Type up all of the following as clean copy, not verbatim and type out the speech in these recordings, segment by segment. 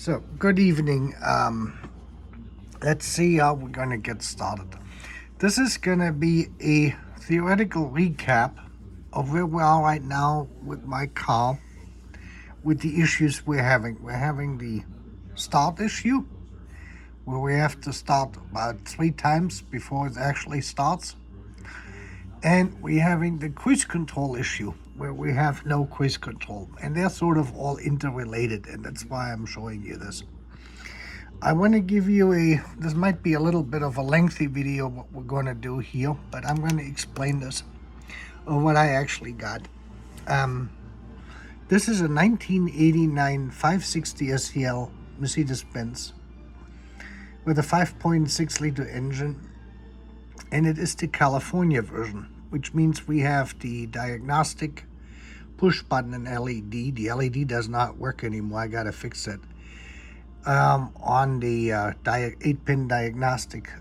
So, good evening. Let's see how we're going to get started. This is going to be a theoretical recap of where we are right now with my car, with the issues we're having. We're having the start issue, where we have to start about 3 times before it actually starts. And we're having the cruise control issue, where we have no cruise control. And they're sort of all interrelated, and that's why I'm showing you this. I want to give you this might be a little bit of a lengthy video what we're going to do here, but I'm going to explain this, or what I actually got. This is a 1989 560 SEL Mercedes Benz with a 5.6 liter engine, and it is the California version, which means we have the diagnostic push button and LED. The LED does not work anymore. I got to fix it. On the 8-pin diagnostic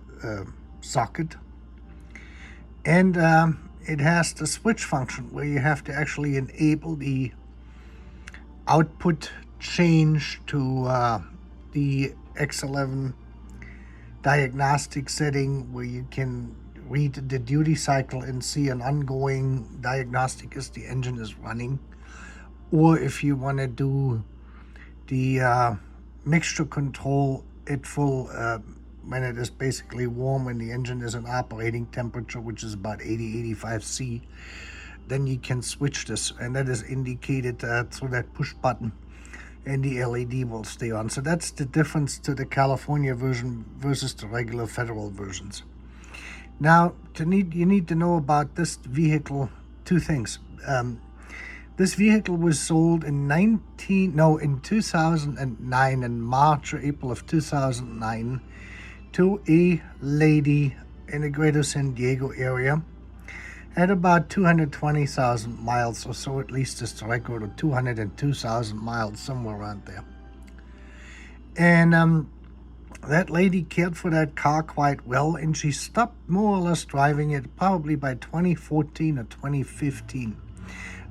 socket, and it has the switch function where you have to actually enable the output change to the X11 diagnostic setting, where you can read the duty cycle and see an ongoing diagnostic as the engine is running, or if you want to do the mixture control at full when it is basically warm, when the engine is an operating temperature, which is about 80-85 C, then you can switch this, and that is indicated through that push button, and the LED will stay on. So that's the difference to the California version versus the regular federal versions. Now, you need to know about this vehicle 2 things. This vehicle was sold in 2009, in March or April of 2009, to a lady in the greater San Diego area. Had about 220,000 miles or so, at least is the record, or 202,000 miles, somewhere around there. And that lady cared for that car quite well, and she stopped more or less driving it probably by 2014 or 2015.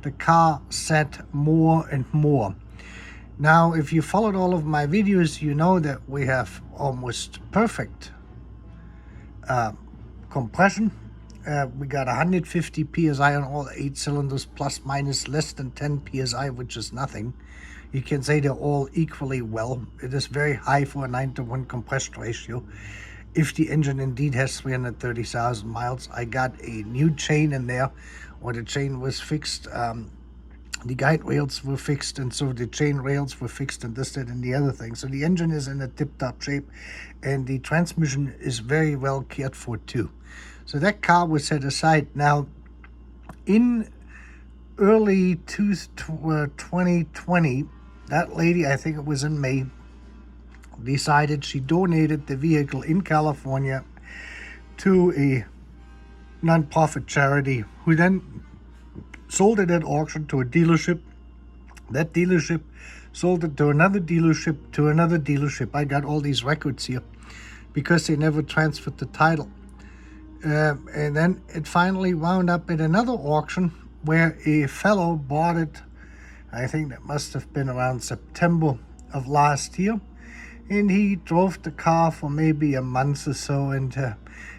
The car sat more and more. Now, if you followed all of my videos, you know that we have almost perfect compression. We got 150 psi on all 8 cylinders, plus minus less than 10 psi, which is nothing. You can say they're all equally well. It is very high for a 9-to-1 compression ratio. If the engine indeed has 330,000 miles, I got a new chain in there, or the chain was fixed. The guide rails were fixed, and so the chain rails were fixed, and this, that, and the other thing. So the engine is in a tip-top shape, and the transmission is very well cared for too. So that car was set aside. Now, in early 2020, that lady, I think it was in May, decided she donated the vehicle in California to a non-profit charity, who then sold it at auction to a dealership. That dealership sold it to another dealership, to another dealership. I got all these records here because they never transferred the title. And then it finally wound up at another auction where a fellow bought it. I think that must have been around September of last year. And he drove the car for maybe a month or so, and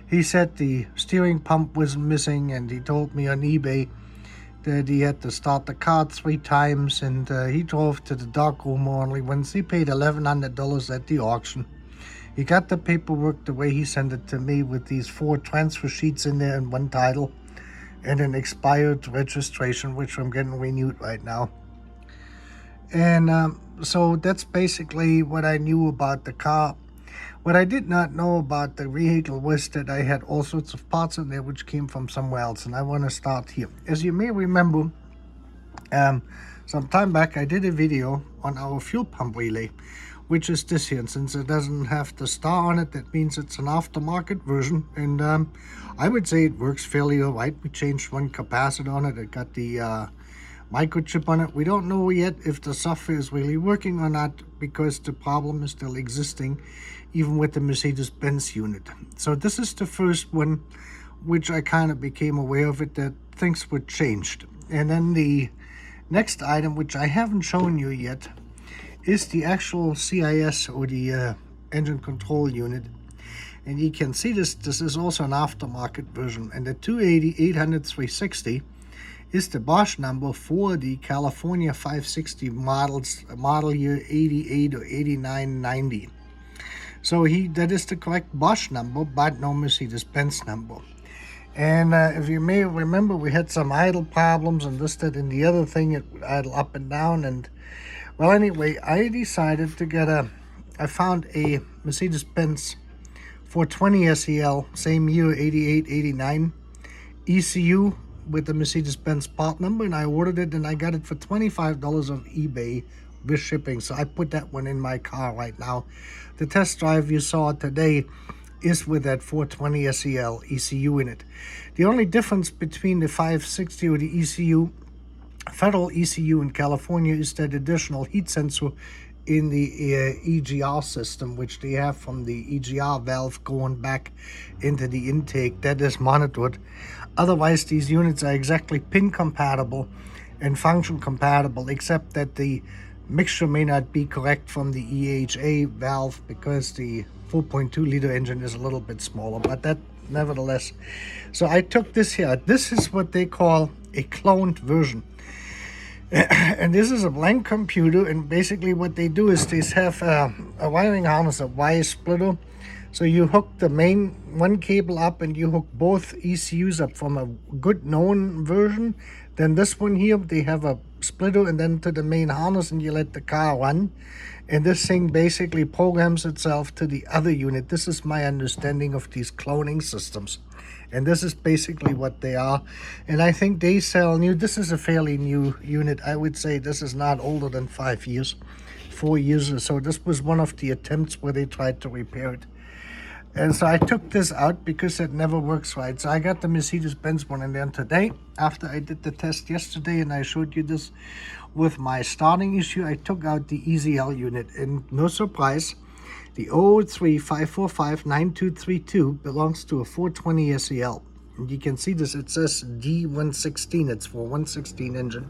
he said the steering pump was missing, and he told me on eBay that he had to start the car 3 times, and he drove to the darkroom only once. He paid $1,100 at the auction. He got the paperwork the way he sent it to me, with these 4 transfer sheets in there and 1 title, and an expired registration, which I'm getting renewed right now. And so that's basically what I knew about the car. What I did not know about the vehicle was that I had all sorts of parts in there which came from somewhere else, and I want to start here. As you may remember, some time back I did a video on our fuel pump relay, which is this here, and since it doesn't have the star on it, that means it's an aftermarket version, and I would say it works fairly all right. We changed 1 capacitor on it. It got the microchip on it. We don't know yet if the software is really working or not, because the problem is still existing even with the Mercedes Benz unit. So this is the first one which I kind of became aware of it, that things were changed. And then the next item, which I haven't shown you yet, is the actual CIS, or the engine control unit. And you can see this is also an aftermarket version, and the 280-800-360 is the Bosch number for the California 560 model year 88 or 8990. So that is the correct Bosch number, but no Mercedes Benz number. And if you may remember, we had some idle problems and this, that, and the other thing. It would idle up and down. And well, anyway, I decided to I found a Mercedes Benz 420 SEL, same year, 88, 89 ECU with the Mercedes Benz part number, and I ordered it, and I got it for $25 on eBay with shipping. So I put that one in my car right now. The test drive you saw today is with that 420 SEL ECU in it. The only difference between the 560 or the ECU, federal ECU in California, is that additional heat sensor in the EGR system, which they have from the EGR valve going back into the intake. That is monitored. Otherwise, these units are exactly pin compatible and function compatible, except that the mixture may not be correct from the EHA valve because the 4.2 liter engine is a little bit smaller, but that nevertheless. So I took this here. This is what they call a cloned version. And this is a blank computer, and basically what they do is they have a wiring harness, a Y splitter. So you hook the main one cable up and you hook both ECUs up from a good known version. Then this one here, they have a splitter, and then to the main harness, and you let the car run. And this thing basically programs itself to the other unit. This is my understanding of these cloning systems. And this is basically what they are. And I think they sell new. This is a fairly new unit. I would say this is not older than 5 years, 4 years or so. This was one of the attempts where they tried to repair it. And so I took this out because it never works right. So I got the Mercedes-Benz one in there today. After I did the test yesterday and I showed you this with my starting issue, I took out the EZL unit. And no surprise, the 003-545-9232 belongs to a 420 SEL. And you can see this, it says D116, it's for 116 engine.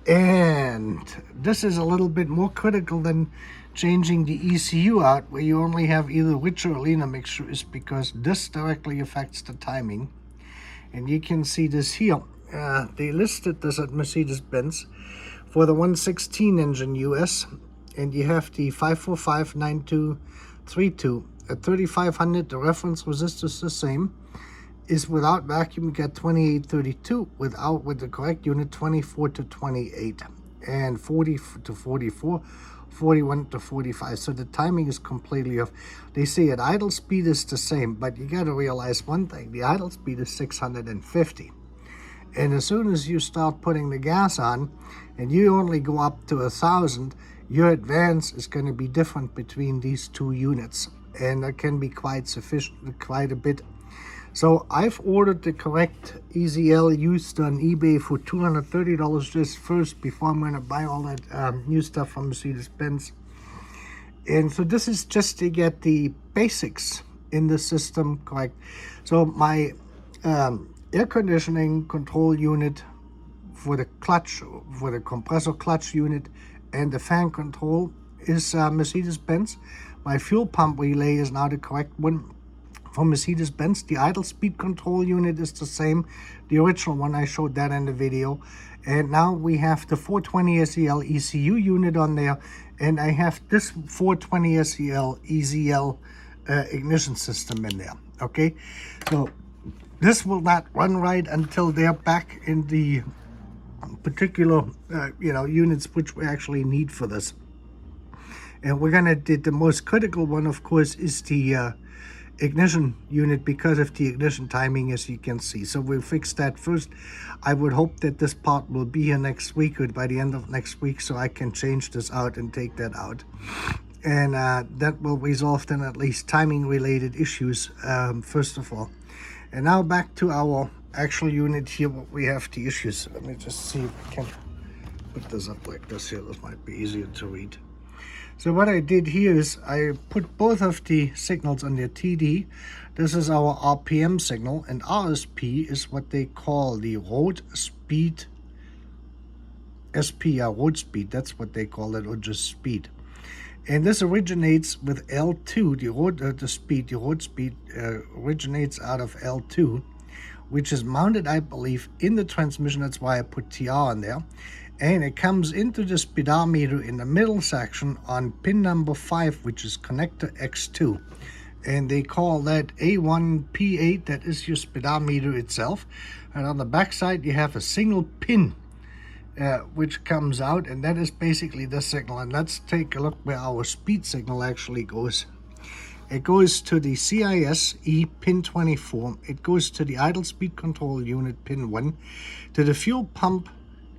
And this is a little bit more critical than changing the ECU out, where you only have either rich or leaner mixtures, because this directly affects the timing. And you can see this here. They listed this at Mercedes-Benz for the 116 engine US, and you have the 545-9232 at 3500. The reference resistor is the same. Is without vacuum, you get 2832. With the correct unit, 24 to 28, and 40 to 44. 41 to 45. So the timing is completely off. They say at idle speed is the same, but you got to realize one thing: the idle speed is 650, and as soon as you start putting the gas on and you only go up to 1,000, your advance is going to be different between these two units, and that can be quite sufficient, quite a bit. So I've ordered the correct EZL used on eBay for $230 just first, before I'm going to buy all that new stuff from Mercedes-Benz. And so this is just to get the basics in the system correct. So my air conditioning control unit for the clutch, for the compressor clutch unit, and the fan control is Mercedes-Benz. My fuel pump relay is now the correct one from Mercedes-Benz. The idle speed control unit is the same, the original one. I showed that in the video. And now we have the 420 SEL ECU unit on there, and I have this 420 SEL EZL ignition system in there. Okay, so this will not run right until they're back in the particular units which we actually need for this. And we're gonna do the most critical one, of course, is the ignition unit, because of the ignition timing, as you can see. So we'll fix that first. I would hope that this part will be here next week, or by the end of next week, so I can change this out and take that out. And that will resolve then at least timing related issues, first of all. And now back to our actual unit here, what we have the issues. Let me just see if I can put this up like this here. This might be easier to read. So what I did here is I put both of the signals on their TD. This is our RPM signal, and RSP is what they call the road speed SP, road speed, that's what they call it, or just speed. And this originates with L2, the road speed originates out of L2, which is mounted, I believe, in the transmission. That's why I put TR on there. And it comes into the speedometer in the middle section on pin number 5, which is connector X2. And they call that A1P8, that is your speedometer itself. And on the back side, you have a single pin, which comes out, and that is basically the signal. And let's take a look where our speed signal actually goes. It goes to the CISE pin 24. It goes to the idle speed control unit pin 1, to the fuel pump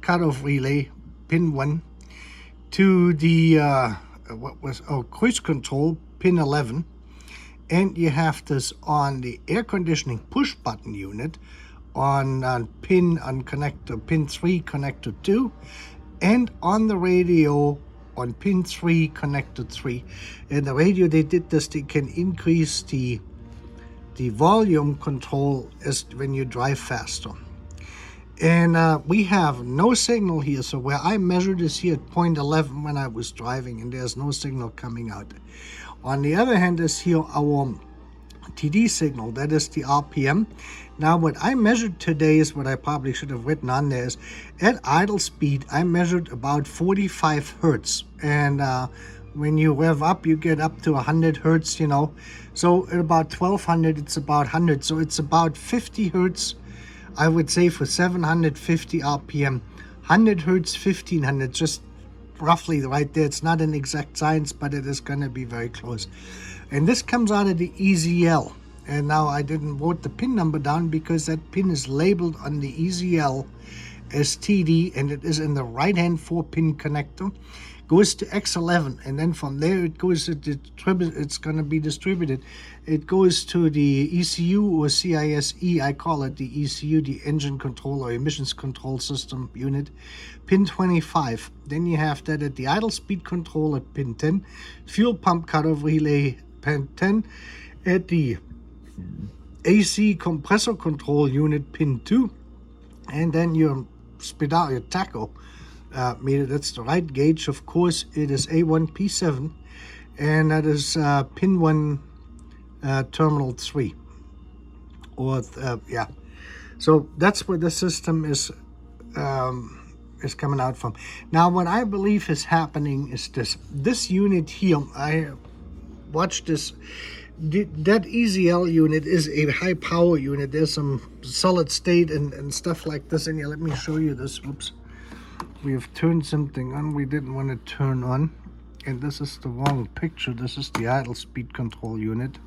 cutoff relay pin 1, to the cruise control pin 11, and you have this on the air conditioning push button unit on connector pin 3 connector 2, and on the radio on pin 3 connector 3. In the radio they did this, they can increase the volume control as when you drive faster. And we have no signal here, so where I measured is here at 0.11 when I was driving, and there's no signal coming out. On the other hand is here our TD signal, that is the RPM. Now what I measured today is what I probably should have written on there is, at idle speed I measured about 45 hertz, and when you rev up you get up to 100 hertz, you know, so at about 1200 it's about 100, so it's about 50 hertz, I would say, for 750 RPM. 100 hertz, 1500, just roughly right there. It's not an exact science, but it is going to be very close. And this comes out of the EZL. And now I didn't wrote the pin number down because that pin is labeled on the EZL as TD, and it is in the right-hand 4-pin connector. Goes to X11, and then from there it goes to it's going to be distributed. It goes to the ECU or CISE, I call it the ECU, the engine control or emissions control system unit, pin 25. Then you have that at the idle speed control at pin 10, fuel pump cutoff relay pin 10, at the AC compressor control unit pin 2, and then your speedometer, your tacho meter, that's the right gauge. Of course, it is A1P7, and that is pin 1 terminal 3, or yeah. So that's where the system is coming out from. Now what I believe is happening is this unit here, I watched this, that EZL unit is a high power unit. There's some solid state and stuff like this in here. Let me show you this. Oops. We have turned something on we didn't want to turn on, and this is the wrong picture. This is the idle speed control unit.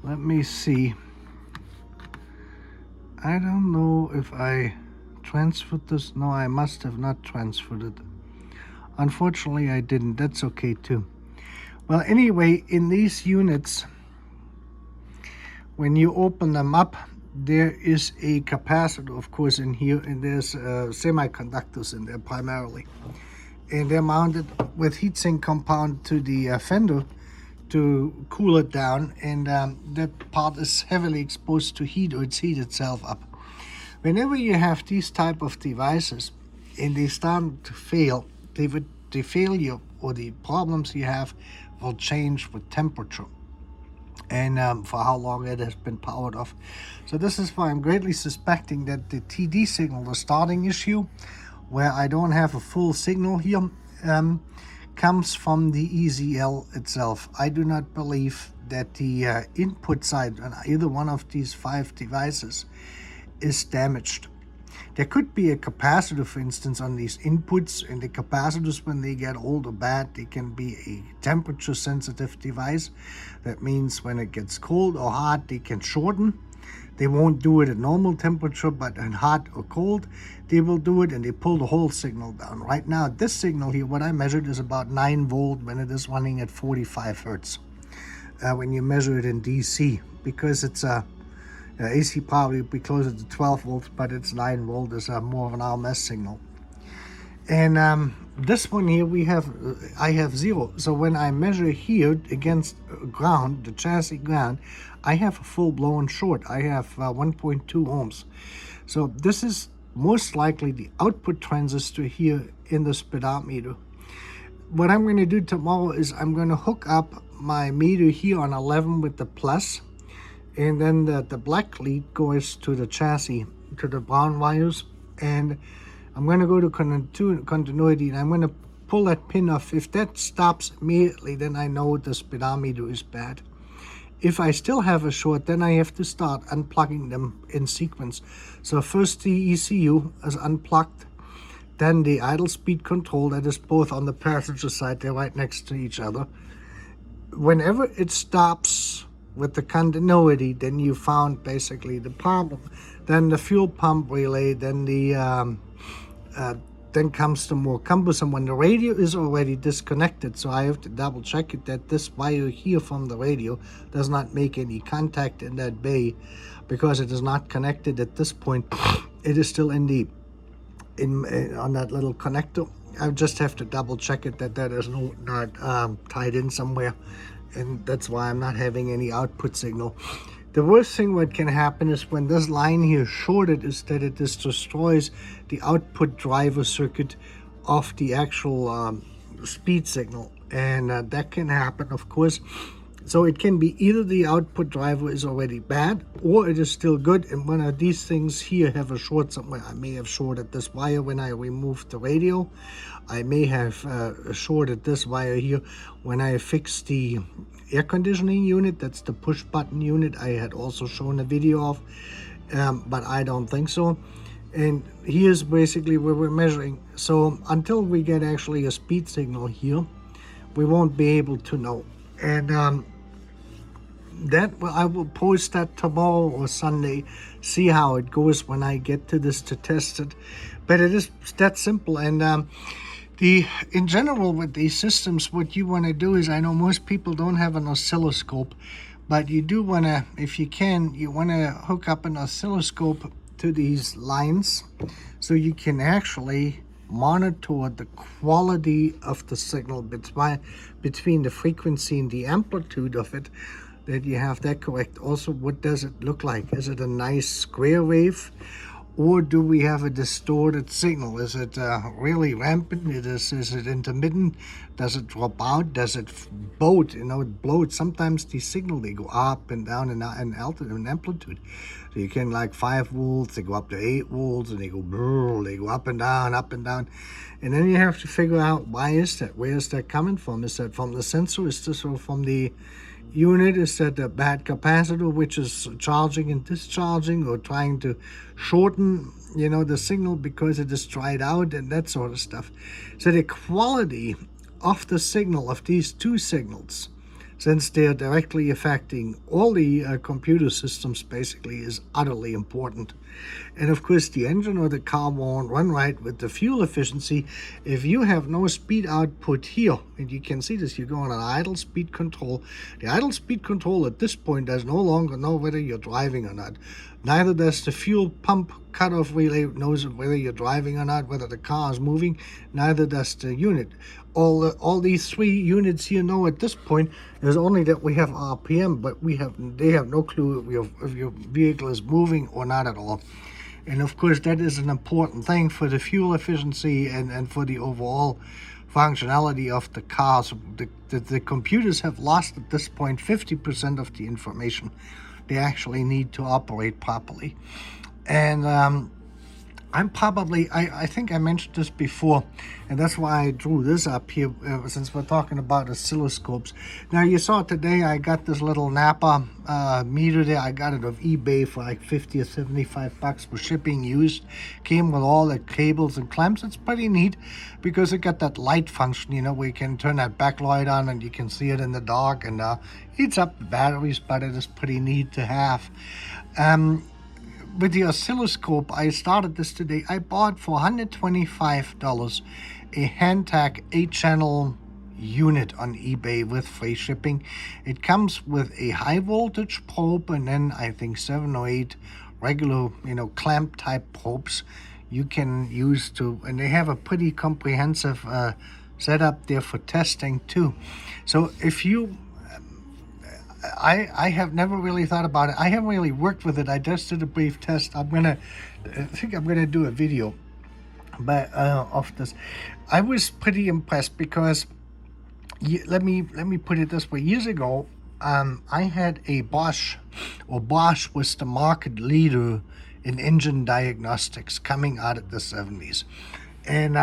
Let me see. I don't know if I transferred this. No, I must have not transferred it. Unfortunately, I didn't. That's okay too. Well, anyway, in these units, when you open them up, there is a capacitor, of course, in here, and there's semiconductors in there primarily. And they're mounted with heatsink compound to the fender to cool it down, and that part is heavily exposed to heat, or it's heat itself up. Whenever you have these type of devices and they start to fail, the failure or the problems you have will change with temperature and for how long it has been powered off. So this is why I'm greatly suspecting that the TD signal, the starting issue, where I don't have a full signal here, comes from the EZL itself. I do not believe that the input side on either one of these 5 devices is damaged. There could be a capacitor, for instance, on these inputs, and the capacitors, when they get old or bad, they can be a temperature sensitive device. That means when it gets cold or hot, they can shorten. They won't do it at normal temperature, but in hot or cold, they will do it, and they pull the whole signal down. Right now, this signal here, what I measured, is about 9 volt when it is running at 45 hertz. When you measure it in DC, because it's a AC probably would be closer to 12 volts, but it's 9 volt is more of an RMS signal. And this one here, I have 0. So when I measure here against ground, the chassis ground, I have a full-blown short. I have 1.2 ohms. So this is most likely the output transistor here in the speedometer. What I'm going to do tomorrow is I'm going to hook up my meter here on 11 with the plus, and then the black lead goes to the chassis, to the brown wires, and I'm going to go to continuity, and I'm going to pull that pin off. If that stops immediately, then I know the speedometer is bad. If I still have a short, then I have to start unplugging them in sequence. So first the ECU is unplugged, then the idle speed control, that is both on the passenger side, they're right next to each other. Whenever it stops with the continuity, then you found basically the problem. Then the fuel pump relay, then the then comes the more cumbersome when the radio is already disconnected. So I have to double check it that this wire here from the radio does not make any contact in that bay, because it is not connected at this point. It is still in the on that little connector. I just have to double check it that that is not tied in somewhere, and that's why I'm not having any output signal. The worst thing what can happen is when this line here is shorted is that it destroys the output driver circuit of the actual speed signal, and that can happen, of course. So it can be either the output driver is already bad or it is still good, and one of these things here have a short somewhere. I may have shorted this wire when I removed the radio. I may have shorted this wire here when I fixed the air conditioning unit. That's the push button unit I had also shown a video of, but I don't think so. And here's basically where we're measuring. So until we get actually a speed signal here, we won't be able to know. And that I will post that tomorrow or Sunday, see how it goes when I get to this to test it. But it is that simple. And in general with these systems, what you want to do is, I know most people don't have an oscilloscope, but you do want to, if you can, you want to hook up an oscilloscope to these lines so you can actually monitor the quality of the signal between the frequency and the amplitude of it, that you have that correct. Also, what does it look like? Is it a nice square wave, or do we have a distorted signal? Is it really rampant? Is it intermittent? Does it drop out? Does it bloat? It bloats. Sometimes the signal, they go up and down in altitude and amplitude. So you can, like 5 volts, they go up to 8 volts, and they go brrr, they go up and down, and then you have to figure out, why is that? Where is that coming from? Is that from the sensor? Is this from the unit? Is that a bad capacitor which is charging and discharging, or trying to shorten the signal because it is dried out, and that sort of stuff. So the quality of the signal of these two signals, since they're directly affecting all the computer systems, basically is utterly important. And of course the engine or the car won't run right with the fuel efficiency if you have no speed output here. And you can see this, you go on an idle speed control. The idle speed control at this point does no longer know whether you're driving or not. Neither does the fuel pump cutoff relay knows whether you're driving or not, whether the car is moving. Neither does the unit. All these three units here know at this point is only that we have RPM, but they have no clue if your vehicle is moving or not at all. And of course that is an important thing for the fuel efficiency and for the overall functionality of the cars. The computers have lost at this point 50% of the information they actually need to operate properly. And I think I mentioned this before, and that's why I drew this up here, since we're talking about oscilloscopes. Now, you saw today I got this little Napa meter there. I got it off eBay for like 50 or 75 bucks for shipping used. Came with all the cables and clamps. It's pretty neat because it got that light function, where you can turn that backlight on and you can see it in the dark, and heats up the batteries, but it is pretty neat to have. With the oscilloscope, I started this today. I bought for $125 a Hantek 8-channel unit on eBay with free shipping. It comes with a high voltage probe, and then I think 7 or 8 regular, clamp type probes you can use to, and they have a pretty comprehensive setup there for testing too. So if you I have never really thought about it. I haven't really worked with it. I just did a brief test. I think I'm gonna do a video, but of this, I was pretty impressed because let me put it this way. Years ago, I had a Bosch, or Bosch was the market leader in engine diagnostics coming out of the 70s, and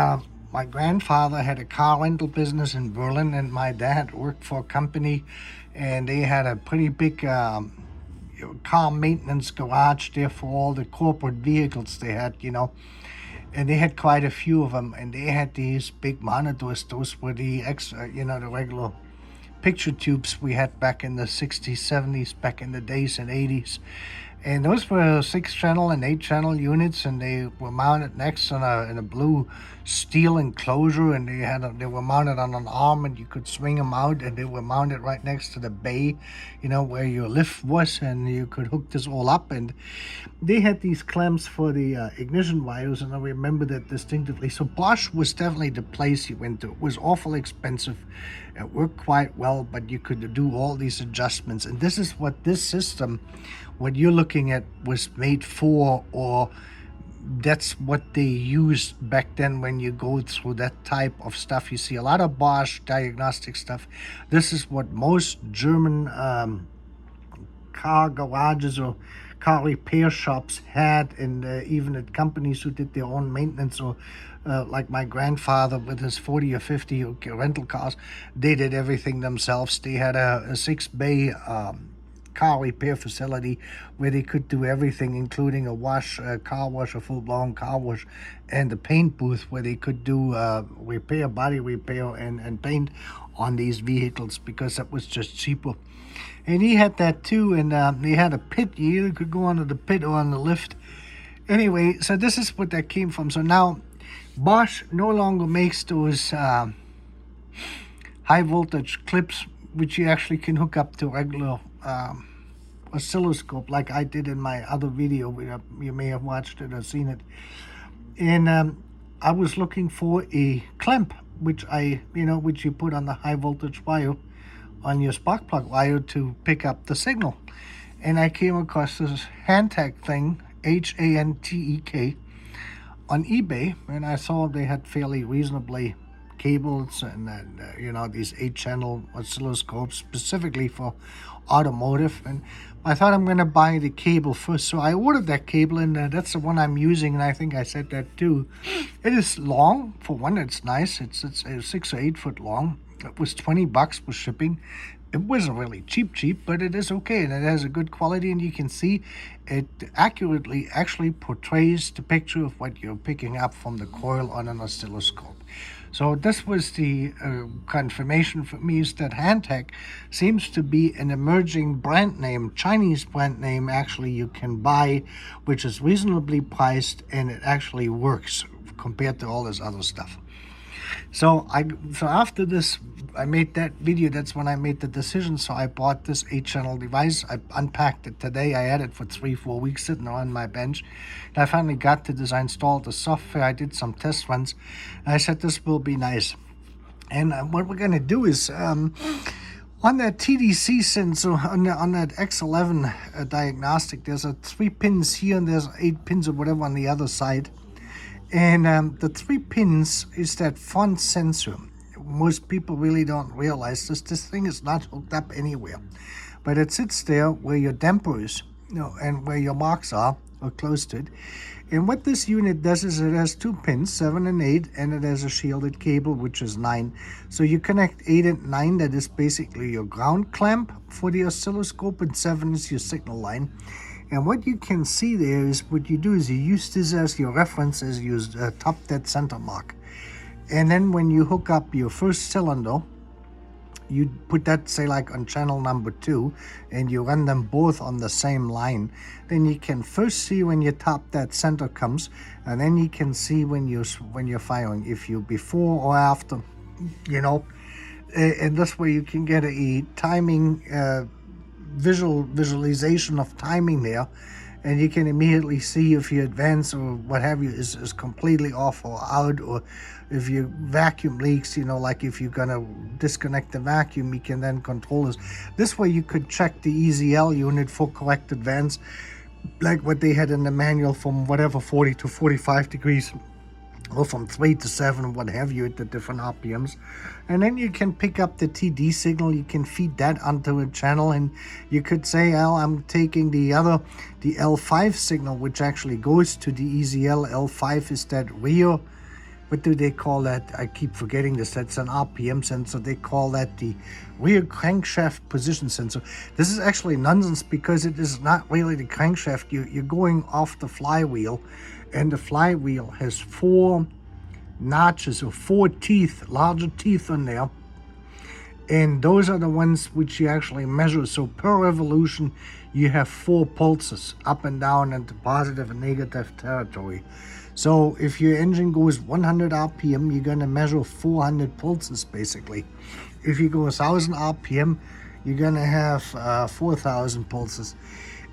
my grandfather had a car rental business in Berlin, and my dad worked for a company, and they had a pretty big car maintenance garage there for all the corporate vehicles they had, and they had quite a few of them, and they had these big monitors. Those were the the regular picture tubes we had back in the 60s, 70s, back in the days and 80s. And those were 6-channel and 8-channel units, and they were mounted next in a blue steel enclosure, and they were mounted on an arm, and you could swing them out, and they were mounted right next to the bay, where your lift was, and you could hook this all up. And they had these clamps for the ignition wires, and I remember that distinctively. So Bosch was definitely the place you went to. It was awful expensive. It worked quite well, but you could do all these adjustments. And this is what this system, what you're looking at, was made for, or that's what they used back then. When you go through that type of stuff, you see a lot of Bosch diagnostic stuff. This is what most German car garages or car repair shops had, and even at companies who did their own maintenance, or like my grandfather with his 40 or 50 rental cars, they did everything themselves. They had a 6-bay car repair facility where they could do everything, including a car wash, a full-blown car wash, and a paint booth where they could do body repair and paint on these vehicles, because that was just cheaper. And he had that too, and they had a pit. You either could go onto the pit or on the lift. Anyway, so this is what that came from. So now Bosch no longer makes those high voltage clips, which you actually can hook up to regular oscilloscope, like I did in my other video. You may have watched it or seen it. And I was looking for a clamp, which you put on the high voltage wire, on your spark plug wire, to pick up the signal. And I came across this Hantek thing, Hantek, on eBay, and I saw they had fairly reasonably cables, and these 8-channel oscilloscopes specifically for automotive. And I thought, I'm going to buy the cable first, so I ordered that cable, and that's the one I'm using. And I think I said that too. It is long. For one, it's nice. It's 6 or 8 foot long. It was $20 for shipping. It wasn't really cheap, but it is okay, and it has a good quality, and you can see it accurately actually portrays the picture of what you're picking up from the coil on an oscilloscope. So this was the confirmation for me, is that Hantek seems to be an emerging brand name, Chinese brand name actually, you can buy, which is reasonably priced, and it actually works compared to all this other stuff. So after this, I made that video. That's when I made the decision. So I bought this 8-channel device. I unpacked it today. I had it for 3-4 weeks sitting on my bench. And I finally got to this. I installed the software. I did some test runs. And I said, this will be nice. And what we're going to do is, on that TDC sensor, on that X11 diagnostic, there's 3 pins here, and there's 8 pins or whatever on the other side. And the 3 pins is that front sensor. Most people really don't realize this. This thing is not hooked up anywhere, but it sits there where your damper is, and where your marks are, or close to it. And what this unit does is it has 2 pins, 7 and 8, and it has a shielded cable, which is 9. So you connect 8 and 9, that is basically your ground clamp for the oscilloscope, and 7 is your signal line. And what you can see there is, what you do is you use this as your reference, as you top that center mark. And then when you hook up your first cylinder, you put that, say, like on channel number 2, and you run them both on the same line. Then you can first see when your top that center comes, and then you can see when you're firing, if you're before or after, and this way you can get a timing visualization of timing there, and you can immediately see if your advance or what have you is completely off or out, or if your vacuum leaks, you know, like if you're gonna disconnect the vacuum, you can then control this. This way you could check the EZL unit for correct advance, like what they had in the manual, from whatever 40 to 45 degrees, or from 3 to 7, what have you, at the different RPMs. And then you can pick up the TD signal, you can feed that onto a channel, and you could say, well, I'm taking the L5 signal, which actually goes to the EZL. L5 is that rear, what do they call that? I keep forgetting this. That's an RPM sensor. They call that the rear crankshaft position sensor. This is actually nonsense, because it is not really the crankshaft. You're going off the flywheel, and the flywheel has 4 notches or 4 teeth, larger teeth on there. And those are the ones which you actually measure. So per revolution, you have 4 pulses up and down into positive and negative territory. So if your engine goes 100 RPM, you're going to measure 400 pulses basically. If you go 1000 RPM, you're going to have 4000 pulses.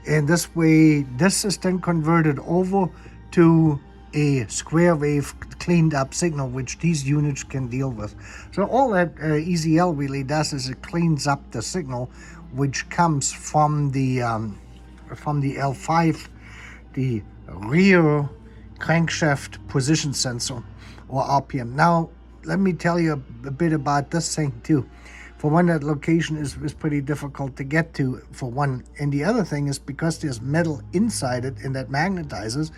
And this way, this is then converted over to a square wave cleaned up signal, which these units can deal with. So all that EZL really does is it cleans up the signal which comes from the L5, the rear crankshaft position sensor, or RPM. Now let me tell you a bit about this thing too. For one, that location is pretty difficult to get to, for one, and the other thing is, because there's metal inside it and that magnetizes,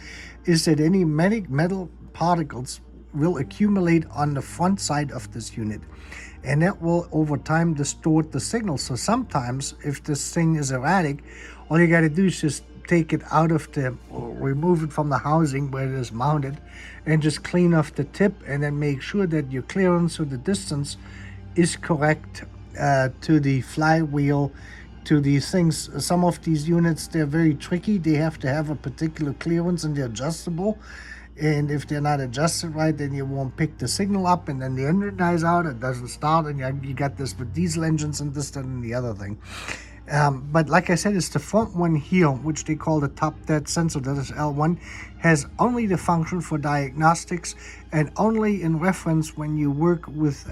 is that any metal particles will accumulate on the front side of this unit, and that will over time distort the signal. So sometimes if this thing is erratic, all you got to do is just take it out of or remove it from the housing where it is mounted, and just clean off the tip, and then make sure that your clearance or the distance is correct to the flywheel, to these things. Some of these units, they're very tricky. They have to have a particular clearance, and they're adjustable. And if they're not adjusted right, then you won't pick the signal up, and then the engine dies out, it doesn't start, and you got this with diesel engines and this, that, and the other thing. But like I said, it's the front one here, which they call the top dead sensor, that is L1, has only the function for diagnostics, and only in reference when you work with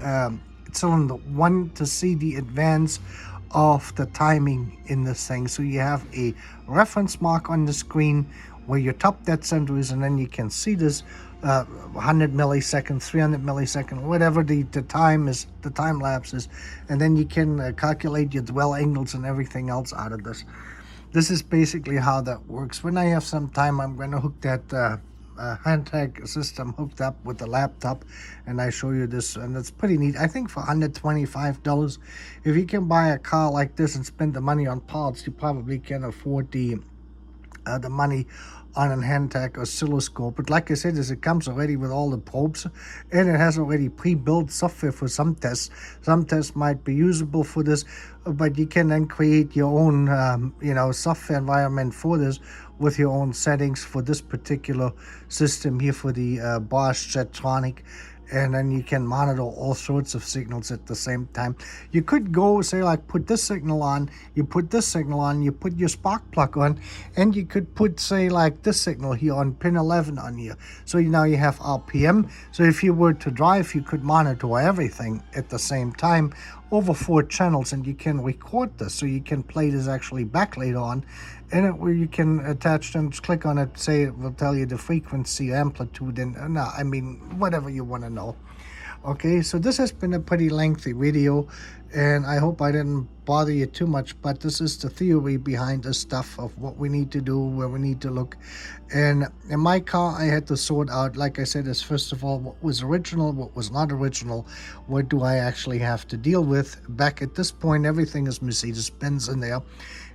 cylinder 1 to see the advance of the timing in this thing. So you have a reference mark on the screen where your top dead center is, and then you can see this 100 milliseconds, 300 milliseconds, whatever the time is, the time lapse is, and then you can calculate your dwell angles and everything else out of this. This is basically how that works. When I have some time, I'm going to hook that Hantek system hooked up with the laptop, and I show you this, and it's pretty neat. I think for $125, if you can buy a car like this and spend the money on parts, you probably can afford the money on a Hantek oscilloscope. But like I said, it comes already with all the probes, and it has already pre-built software for some tests. Some tests might be usable for this, but you can then create your own software environment for this with your own settings for this particular system here, for the Bosch Jetronic. And then you can monitor all sorts of signals at the same time. You could go, say, like, put this signal on, you put this signal on, you put your spark plug on, and you could put, say, like, this signal here on pin 11 on here. So now you have RPM. So if you were to drive, you could monitor everything at the same time over 4 channels, and you can record this. So you can play this actually back later on, and where you can attach and click on it, say it will tell you the frequency, amplitude, and whatever you want to know. Okay, so this has been a pretty lengthy video, and I hope I didn't bother you too much, but this is the theory behind this stuff of what we need to do, where we need to look. And in my car, I had to sort out, like I said, is first of all, what was original, what was not original, what do I actually have to deal with. Back at this point, everything is Mercedes Benz in there,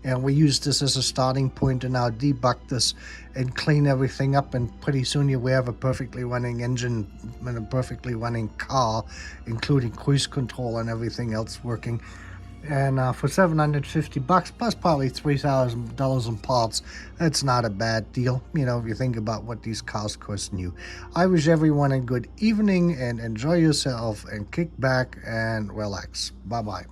and we use this as a starting point to now debug this and clean everything up, and pretty soon we have a perfectly running engine and a perfectly running car, including cruise control and everything else working. And for $750 plus probably $3,000 in parts, that's not a bad deal, if you think about what these cars cost new. I wish everyone a good evening, and enjoy yourself, and kick back and relax. Bye bye.